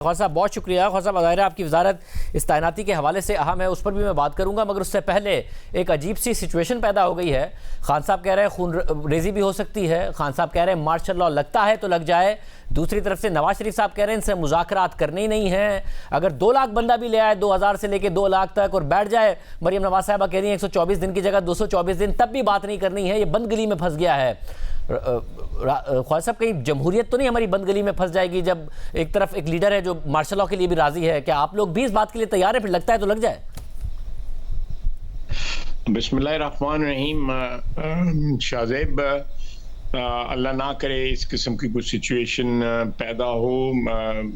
ख्वाजा साहब बहुत शुक्रिया। ख्वाजा साहब ज़ाहिर है आपकी वजारत इस तैनाती के हवाले से अहम है, उस पर भी मैं बात करूंगा, मगर उससे पहले एक अजीब सी सिचुएशन पैदा हो गई है। खान साहब कह रहे हैं खून रेजी भी हो सकती है, खान साहब कह रहे हैं मार्शल लॉ लगता है तो लग जाए। दूसरी तरफ से नवाज शरीफ साहब कह रहे हैं इनसे मुज़ाकरात करने ही नहीं है, अगर 2 लाख बंदा भी ले आए 2000 से लेकर 2 लाख तक और बैठ जाए, मरियम नवाज साहबा कह रही हैं 124 दिन की जगह 224 दिन, तब भी बात नहीं करनी है, ये बंदगली में फंस गया है। ख्वाजा साहब कहीं जमहूरियत तो नहीं हमारी बंदगली में फंस जाएगी जब एक तरफ एक लीडर है जो मार्शल लॉ के लिए भी राजी है? क्या आप लोग भी इस बात के लिए तैयार है? फिर लगता है तो लग जाए। बिस्मिल्लाहिर्रहमानिर्रहीम। शाहज़ेब, अल्लाह ना करे इस किस्म की कुछ सिचुएशन पैदा हो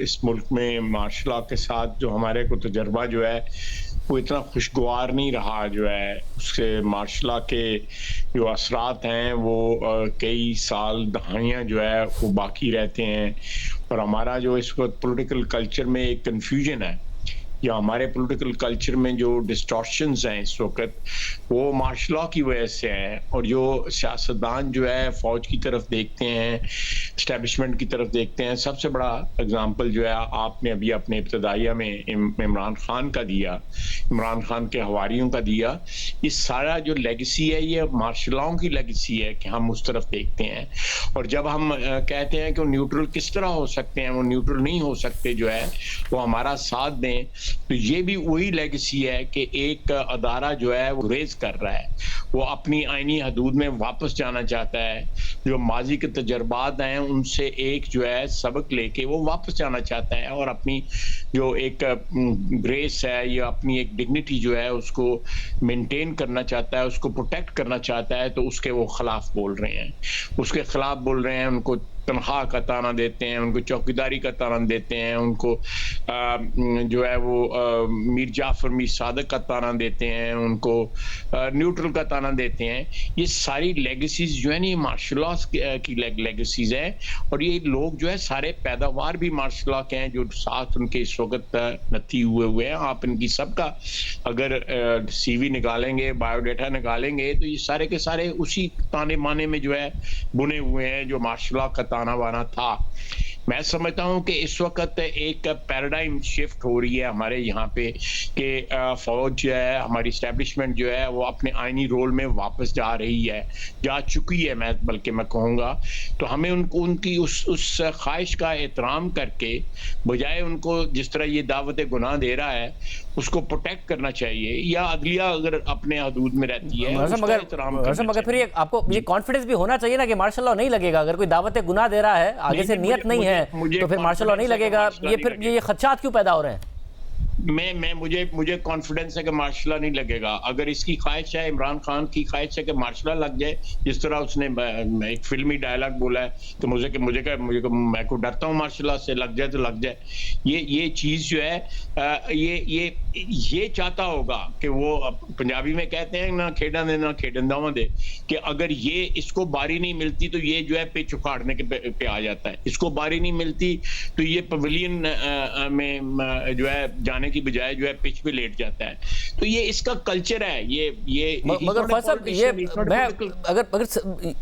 इस मुल्क में। मार्शल लॉ के साथ जो हमारे को तजर्बा जो है वो इतना खुशगवार नहीं रहा, जो है उसके मार्शल लॉ के जो असरात हैं वो कई साल दहाइयाँ जो है वो बाकी रहते हैं। और हमारा जो इस वक्त पॉलिटिकल कल्चर में एक कन्फ्यूजन है, या हमारे पॉलिटिकल कल्चर में जो डिस्टॉर्शंस हैं इस वक्त वो मार्शल लॉ की वजह से हैं। और जो सियासतदान जो है फौज की तरफ देखते हैं, इस्टेब्लिशमेंट की तरफ देखते हैं। सबसे बड़ा एग्जांपल जो है आपने अभी अपने इब्तदाइया में इमरान खान का दिया, इमरान खान के हवारियों का दिया। ये सारा जो लेगेसी है ये मार्शल लॉ की लेगेसी है कि हम उस तरफ देखते हैं। और जब हम कहते हैं कि वो न्यूट्रल किस तरह हो सकते हैं, वो न्यूट्रल नहीं हो सकते, जो है वो हमारा साथ दें, तो ये भी वही लेगेसी है कि एक अदारा जो है वो रेज कर रहा है, वो अपनी आईनी हदूद में वापस जाना चाहता है। जो माजी के तजर्बात हैं उनसे एक जो है सबक लेके वो वापस जाना चाहता है और अपनी जो एक ग्रेस है या अपनी एक डिग्निटी जो है उसको मेंटेन करना चाहता है, उसको प्रोटेक्ट करना चाहता है। तो उसके वो खिलाफ बोल रहे हैं, उसके खिलाफ बोल रहे हैं, उनको तनख्वाह का ताना देते हैं, उनको चौकीदारी का ताना देते हैं, उनको जो है वो मीर जाफर मीर सादक का ताना देते हैं, उनको न्यूट्रल का ताना देते हैं। ये सारी लेगेसीज जो है ना ये मार्शल लॉ की लेगेसीज है। और ये लोग जो है सारे पैदावार भी मार्शल लॉ के हैं जो साथ उनके इस वक्त नती हुए हैं। आप इनकी सबका अगर CV निकालेंगे, बायोडाटा निकालेंगे, तो ये सारे के सारे उसी ताने माने में जो है बुने हुए हैं जो मार्शल लॉ का ताना बाना था। मैं समझता हूं कि इस वक्त एक पैराडाइम शिफ्ट हो रही है हमारे यहाँ पे कि फौज जो है, हमारी इस्टेब्लिशमेंट जो है वो अपने आईनी रोल में वापस जा रही है, जा चुकी है, मैं बल्कि मैं कहूँगा। तो हमें उनको उनकी उस ख्वाहिश का एहतराम करके बजाय उनको जिस तरह ये दावत गुनाह दे रहा है उसको प्रोटेक्ट करना चाहिए, या अदलिया अगर अपने हदूद में रहती है मगर फिर ये आपको ये कॉन्फिडेंस भी होना चाहिए ना कि मार्शल लॉ नहीं लगेगा। अगर कोई दावत गुनाह दे रहा है, आगे से नियत नहीं है, तो फिर मार्शल लॉ नहीं लगेगा। ये फिर ये खदशात क्यों पैदा हो रहे हैं? मुझे कॉन्फिडेंस है कि मार्शल लॉ नहीं लगेगा। अगर इसकी ख्वाहिश है, इमरान खान की ख्वाहिश है कि मार्शल लॉ लग जाए, जिस तरह उसने एक फिल्मी डायलॉग बोला है कि मैं को डरता हूँ मार्शल लॉ से, लग जाए तो लग जाए। ये चीज जो है ये चाहता होगा कि वो पंजाबी में कहते हैं ना खेड़ा दे ना खेडन दावा दे, कि अगर ये इसको बारी नहीं मिलती तो ये जो है पिच उखाड़ने के पे आ जाता है। इसको बारी नहीं मिलती तो ये पवेलियन में जो है जाने की बजाय जो है पिच पे लेट जाता है। तो ये इसका कल्चर है। ये मगर साहब ये मैं अगर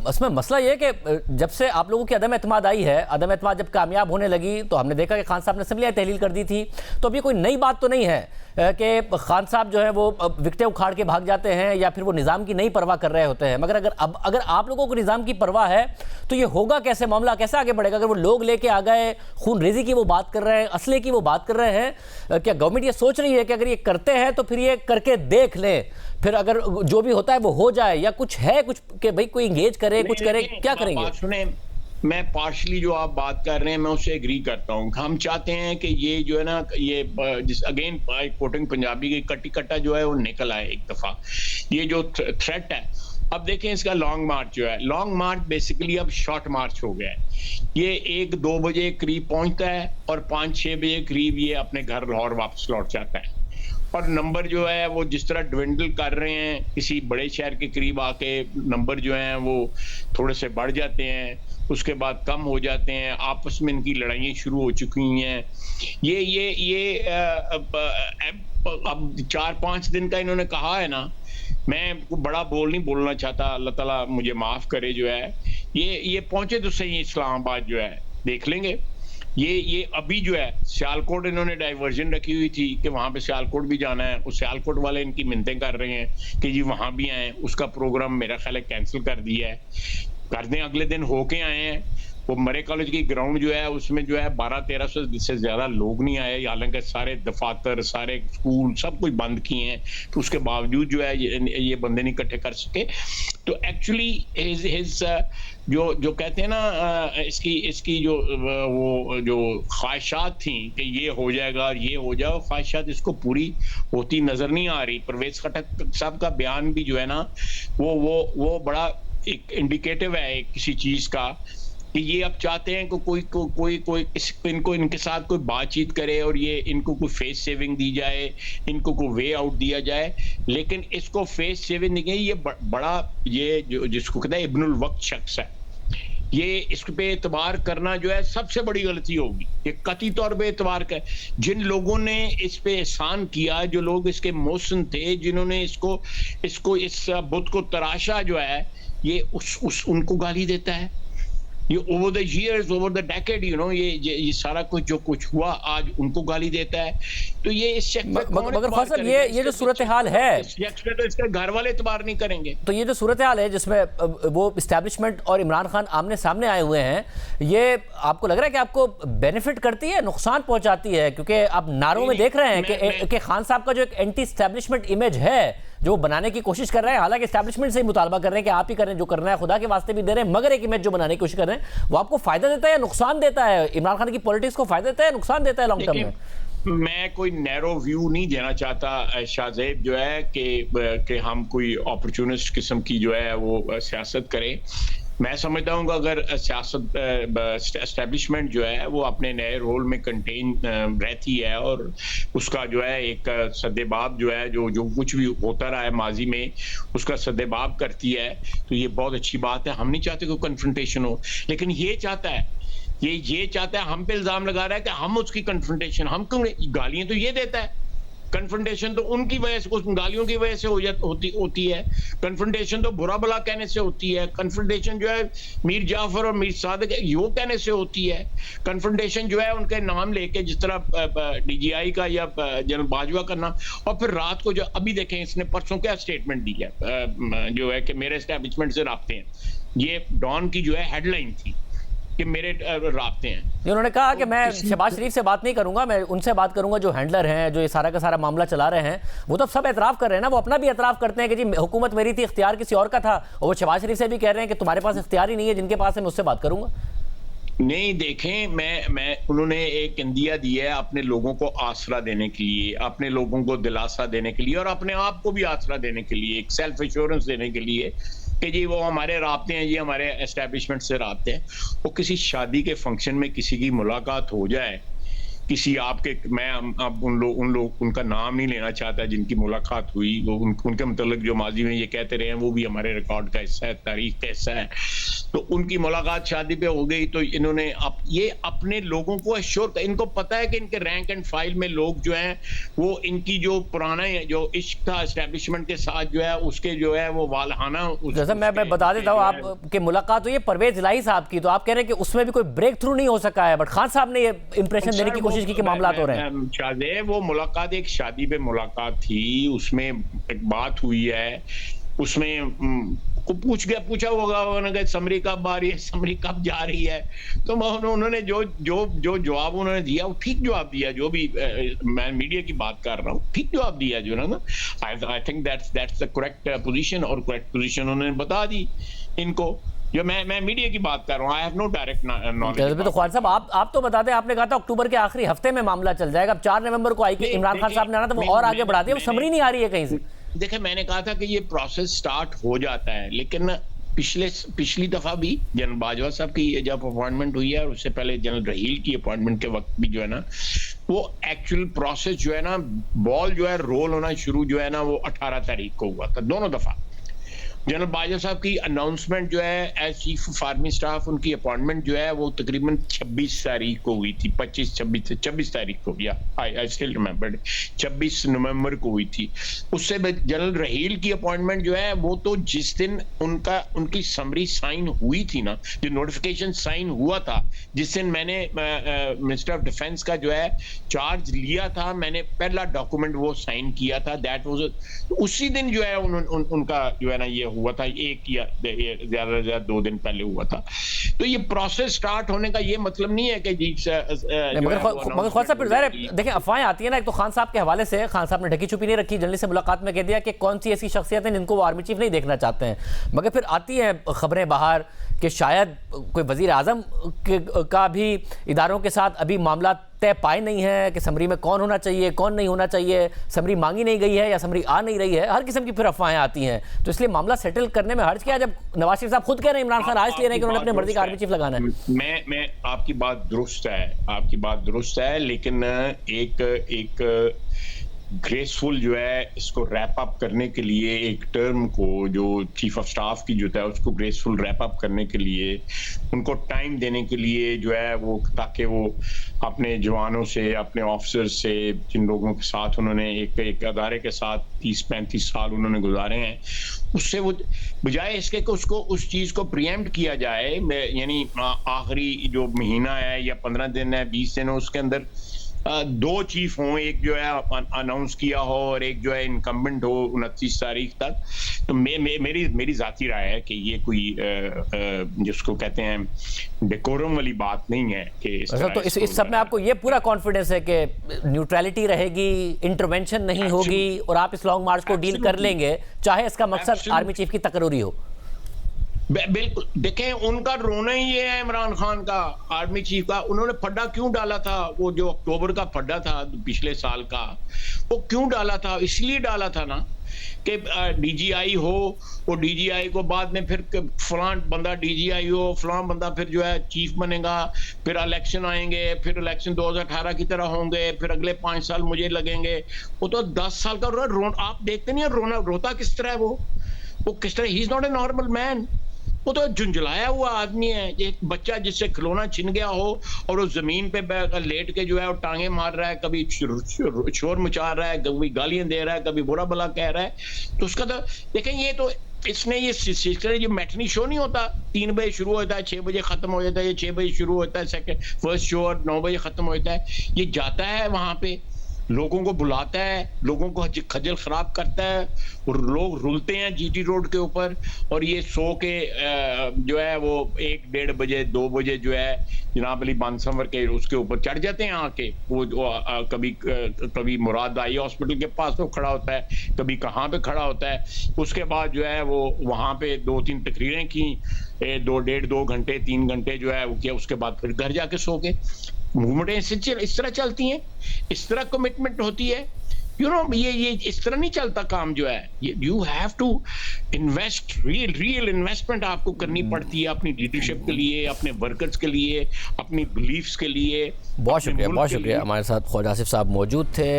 इसमें मसला ये है कि जब से आप लोगों की अदम एतमाद आई है, अदम एतमाद जब कामयाब होने लगी तो हमने देखा कि खान साहब ने असम्बलियाँ तहलील कर दी थी। तो अब ये कोई नई बात तो नहीं है कि खान साहब जो है वो विकटें उखाड़ के भाग जाते हैं या फिर वो निज़ाम की नहीं परवाह कर रहे होते हैं। मगर अगर आप लोगों को निज़ाम की परवाह है तो ये होगा कैसे, मामला कैसे आगे बढ़ेगा? अगर वो लोग लेके आ गए, खून रेजी की वो बात कर रहे हैं, असले की वो बात कर रहे हैं, क्या गवर्नमेंट ये सोच रही है कि अगर ये करते हैं तो फिर ये करके देख लें, फिर अगर जो भी होता है वो हो जाए, या कुछ है कुछ कि भाई कोई इंगेज करे, कुछ करे, क्या करेंगे? सुने, मैं पार्शली जो आप बात कर रहे हैं मैं उससे एग्री करता हूँ। हम चाहते हैं कि ये जो है ना ये अगेन कोटिंग पंजाबी की कट्टी कट्टा जो है वो निकल आए एक दफा। ये जो थ्रेट है, अब देखें इसका लॉन्ग मार्च जो है, लॉन्ग मार्च बेसिकली अब शॉर्ट मार्च हो गया है। ये 1-2 बजे करीब पहुंचता है और 5-6 बजे करीब ये अपने घर लाहौर वापस लौट जाता है। और नंबर जो है वो जिस तरह डिविंडल कर रहे हैं, किसी बड़े शहर के करीब आके नंबर जो हैं वो थोड़े से बढ़ जाते हैं, उसके बाद कम हो जाते हैं। आपस में इनकी लड़ाइयाँ शुरू हो चुकी हैं। ये अब 4-5 दिन का इन्होंने कहा है ना, मैं बड़ा नहीं बोलना चाहता, अल्लाह ताला मुझे माफ करे। जो है ये पहुंचे तो सही इस्लामाबाद, जो है देख लेंगे। ये अभी जो है सियालकोट इन्होंने डाइवर्जन रखी हुई थी कि वहां पे सियालकोट भी जाना है, उस सियालकोट वाले इनकी मिन्नतें कर रहे हैं कि जी वहां भी आए, उसका प्रोग्राम मेरा ख्याल है कैंसिल कर दिया है। कर दें, अगले दिन होके आए हैं। वो मरे कॉलेज की ग्राउंड जो है उसमें जो है 1200-1300 से ज्यादा लोग नहीं आए, हालांकि सारे दफातर, सारे स्कूल सब कुछ बंद किए हैं, तो उसके बावजूद जो है ये बंदे नहीं इकट्ठे कर सके। तो एक्चुअली हिज जो कहते हैं ना, इसकी जो वो जो ख्वाहिशात थी कि ये हो जाएगा और ये हो जाएगा, ख्वाहिशात इसको पूरी होती नजर नहीं आ रही। परवेज खटक साहब का बयान भी जो है ना वो बड़ा एक इंडिकेटिव है किसी चीज का, कि ये अब चाहते हैं कि कोई इनको इनके साथ कोई बातचीत करे और ये इनको कोई फेस सेविंग दी जाए, इनको कोई वे आउट दिया जाए, लेकिन इसको फेस सेविंग नहीं, ये बड़ा ये जो जिसको कहते हैं इब्नुल वक्त शख्स है, ये इस पे एतबार करना जो है सबसे बड़ी गलती होगी। ये कतई तौर पे एतबार कर, जिन लोगों ने इस पे एहसान किया, जो लोग इसके मोहसिन थे, जिन्होंने इसको इस बुत को तराशा जो है, ये उनको गाली देता है। ये over the years, over the decade, you know, ये सारा कुछ जो कुछ हुआ आज उनको गाली देता है। तो ये इस मगर ख्वाजा साहब, ये जो सूरत हाल है, तो इसके घर वाले इतबार नहीं करेंगे। तो ये जो सूरत हाल है जिसमें वो इस्टेब्लिशमेंट और इमरान खान आमने सामने आए हुए हैं, ये आपको लग रहा है कि आपको बेनिफिट करती है, नुकसान पहुंचाती है? क्योंकि आप नारों में देख रहे हैं कि खान साहब का जो एक एंटी इस्टेब्लिशमेंट इमेज है जो बनाने की कोशिश कर रहे हैं, हालांकि इस्टेब्लिशमेंट से ही मुतालबा कर रहे हैं कि आप ही करें जो करना है, खुदा के वास्ते भी दे रहे हैं, मगर एक इमेज जो बनाने की कोशिश कर रहे हैं, वो आपको फायदा देता है या नुकसान देता है? इमरान खान की पॉलिटिक्स को फायदा देता है या नुकसान देता है लॉन्ग टर्म में? मैं कोई नैरो व्यू नहीं देना चाहता शाहजेब जो है कि हम कोई अपॉर्चुनिस्ट किस्म की जो है वो सियासत करें। मैं समझता हूँ कि अगर सियासत एस्टेब्लिशमेंट जो है वो अपने नए रोल में कंटेन रहती है और उसका जो है एक सद्देबाब जो है जो कुछ भी होता रहा है माजी में उसका सद्देबाब करती है, तो ये बहुत अच्छी बात है। हम नहीं चाहते कोई कन्फ्रंटेशन हो, लेकिन ये चाहता है हम पे इल्जाम लगा रहा है कि हम उसकी कन्फ्रंटेशन, हम क्यों, गालियां तो ये देता है, कन्फ्रंटेशन तो उनकी वजह से, उस गालियों की वजह से होती है, कन्फ्रंटेशन तो बुरा भला कहने से होती है, कन्फ्रंटेशन जो है मीर जाफर और मीर सादिक यो कहने से होती है, कन्फ्रंटेशन जो है उनके नाम लेके जिस तरह डीजीआई का या जनरल बाजवा का नाम, और फिर रात को जो अभी देखें इसने परसों क्या स्टेटमेंट दी है जो है कि मेरे एस्टेब्लिशमेंट से राब्ते हैं, ये डॉन की जो है हेडलाइन थी कि मेरे राब्ते हैं। उन्होंने कहा कि मैं शहबाज शरीफ से बात नहीं करूंगा, मैं उनसे बात करूंगा जो हैंडलर हैं, जो ये सारा का सारा मामला चला रहे हैं। वो तो सब एतराफ़ कर रहे हैं ना, वो अपना भी एतराफ़ करते हैं कि जी हुकूमत मेरी थी, इख्तियार किसी और का था, और वो शहबाज शरीफ से भी कह रहे हैं कि तुम्हारे पास इख्तियार ही नहीं है, जिनके पास है मैं उससे बात करूंगा। नहीं, देखें, मैं उन्होंने एक इंदिया दी है अपने लोगों को आसरा देने के लिए, अपने लोगों को दिलासा देने के लिए और अपने आप को भी आसरा देने के लिए, एक सेल्फ एश्योरेंस देने के लिए कि जी वो हमारे राब्ते हैं, जी हमारे एस्टेब्लिशमेंट से राब्ते हैं। वो किसी शादी के फंक्शन में किसी की मुलाकात हो जाए, किसी आपके, मैं अब उनका नाम नहीं लेना चाहता जिनकी मुलाकात हुई, वो उनके मतलब जो माजी में ये कहते रहे हैं वो भी हमारे रिकॉर्ड का हिस्सा है, तारीख का हिस्सा है, तो उनकी मुलाकात शादी पे हो गई, तो इन्होंने ये अपने लोगों को एश्योर, इनको पता है कि इनके रैंक एंड फाइल में लोग जो हैं वो इनकी जो पुराना जो इश्क था एस्टेब्लिशमेंट के साथ जो है उसके जो है वो वालहाना, जैसे मैं बता देता हूँ आपकी मुलाकात हुई है परवेज इलाही साहब की, तो आप कह रहे हैं कि उसमें भी कोई ब्रेक थ्रू नहीं हो सका है, बट खान साहब ने ये इंप्रेशन देने की कोशिश की कि मामला हो रहे हैं। शाहजेब, वो मुलाकात एक शादी पे मुलाकात थी, उसमें एक बात हुई है, उसमें को पूछा होगा उन्होंने समरी कब आ रही है, समरी कब जा रही है, तो उन्होंने जो जवाब उन्होंने दिया वो ठीक जवाब दिया, जो भी मैं मीडिया की बात कर रहा हूँ, ठीक जवाब दिया जो ना, I think that's the correct position, और करेक्ट पोजीशन उन्होंने बता दी इनको, जो मैं मीडिया की बात कर रहा हूँ, I have no direct knowledge. तो ख्वाजा साहब आप तो बता दें, आपने कहा था अक्टूबर के आखिरी हफ्ते में मामला चल जाएगा, अब 4 नवंबर को आई कि इमरान खान साहब ने आना था, वो और आगे बढ़ा दिया, वो समरी नहीं आ रही है कहीं से। देखिए, मैंने कहा था कि ये प्रोसेस स्टार्ट हो जाता है, लेकिन पिछली दफा भी जनरल बाजवा साहब की जब अपॉइंटमेंट हुई है और उससे पहले जनरल रहील की अपॉइंटमेंट के वक्त भी जो है ना, वो एक्चुअल प्रोसेस जो है ना, बॉल जो है रोल होना शुरू जो है ना वो 18 तारीख को हुआ था, दोनों दफा। जनरल बाजवा साहब की अनाउंसमेंट जो है as chief of army staff, उनकी अपॉइंटमेंट जो है वो तकरीबन 26 तारीख को हुई थी, 26 तारीख को, या आई स्टिल रिमेंबर 26 नवंबर को हुई थी। उससे जनरल रहील की अपॉइंटमेंट जो है वो तो जिस दिन उनकी समरी साइन हुई थी ना, जो नोटिफिकेशन साइन हुआ था, जिस दिन मैंने मिनिस्टर ऑफ डिफेंस का जो है चार्ज लिया था, मैंने पहला डॉक्यूमेंट वो साइन किया था, दैट वाज उसी दिन जो है उनका जो है ना ये हुआ था, एक या ज्यादा से ज्यादा 2 दिन पहले हुआ था। तो ये प्रोसेस स्टार्ट होने का ये मतलब नहीं है कि जी मगर ख्वाजा साहब, फिर देखें अफवाहें आती है ना, एक तो खान साहब के हवाले से, खान साहब ने ढकी छुपी नहीं रखी, जर्नलिस्ट से मुलाकात में कह दिया कि कौन सी ऐसी शख्सियत है जिनको वो आर्मी चीफ नहीं देखना चाहते हैं, मगर फिर आती हैं खबरें बाहर कि शायद कोई वजीर आजम का भी इदारों के साथ अभी मामला तय पाए नहीं है कि समरी में कौन होना चाहिए, कौन नहीं होना चाहिए, समरी मांगी नहीं गई है या समरी आ नहीं रही है, हर किस्म की फिर अफवाहें आती हैं। तो इसलिए मामला सेटल करने में हर्ज क्या है जब नवाज शरीफ साहब खुद कह रहे हैं इमरान खान आज ले रहे हैं कि उन्होंने अपने मर्जी का आर्मी चीफ लगाना है। मैं आपकी बात दुरुस्त है, लेकिन एक ग्रेसफुल जो है इसको रैप अप करने के लिए, एक टर्म को जो चीफ ऑफ स्टाफ की जो है उसको ग्रेसफुल रैप अप करने के लिए, उनको टाइम देने के लिए जो है वो, ताकि वो अपने जवानों से, अपने ऑफिसर से, जिन लोगों के साथ उन्होंने एक अदारे के साथ 30-35 साल उन्होंने गुजारे हैं, उससे वो बजाय इसके कि उसको उस चीज को प्रिएम्प्ट किया जाए, यानी आखिरी जो महीना है या 15 दिन है, 20 दिन है, उसके अंदर 2 चीफ हों, एक जो है अनाउंस किया हो और एक जो है इनकम्बेंट हो 29 तारीख तक। तो मेरी जाती राय है कि ये कोई जिसको कहते हैं डेकोरम वाली बात नहीं है कि तो इस सब में आपको ये पूरा कॉन्फिडेंस है कि न्यूट्रलिटी रहेगी, इंटरवेंशन नहीं होगी और आप इस लॉन्ग मार्च को डील कर लेंगे, चाहे इसका मकसद आर्मी चीफ की तकरूरी हो। बिल्कुल, देखें उनका रोना ही ये है इमरान खान का, आर्मी चीफ का। उन्होंने फड्डा क्यों डाला था, वो जो अक्टूबर का फड्डा था पिछले साल का, वो क्यों डाला था? इसलिए डाला था ना कि डीजीआई हो, वो डीजीआई को बाद में फिर फलां बंदा डीजीआई हो, फलां बंदा फिर जो है चीफ बनेगा, फिर इलेक्शन आएंगे, फिर इलेक्शन 2018 की तरह होंगे, फिर अगले 5 साल मुझे लगेंगे। वो तो 10 साल का आप देखते नहीं रोता किस तरह है वो किस तरह, he is not a normal man. वो तो झुंझलाया हुआ आदमी है, एक बच्चा जिससे खिलौना छिन गया हो और वो जमीन पे लेट के जो है वो टांगे मार रहा है, कभी शोर मचा रहा है, कभी गालियां दे रहा है, कभी बुरा भला कह रहा है। तो उसका तो देखें, ये तो इसने ये सिलसिला, जो मैटनी शो नहीं होता, 3 बजे शुरू होता है, 6 बजे खत्म हो जाता है, ये 6 बजे शुरू होता है, फर्स्ट शो और 9 बजे खत्म होता है। ये जाता है वहां पे, लोगों को बुलाता है, लोगों को खजल खराब करता है और लोग रुलते हैं जीटी रोड के ऊपर, और ये सो के जो है वो 1-1.5 बजे 2 बजे जो है जनाब अली बानसवर के उसके ऊपर चढ़ जाते हैं आके। वो कभी मुराद आई हॉस्पिटल के पास वो खड़ा होता है, कभी कहाँ पे खड़ा होता है। उसके बाद जो है वो वहाँ पे 2-3 तकरीरें की, 2 घंटे 3 घंटे जो है वो किया, उसके बाद फिर घर जाके सो गए। मूवमेंटें इस तरह चलती हैं, इस तरह कमिटमेंट होती है, ये इस तरह नहीं चलता काम जो है। You have to invest, real investment आपको करनी पड़ती है अपनी लीडरशिप के लिए, अपने वर्कर्स के लिए, अपनी बिलीफ्स के लिए। बहुत शुक्रिया हमारे साथ ख्वाजा आसिफ साहब मौजूद थे।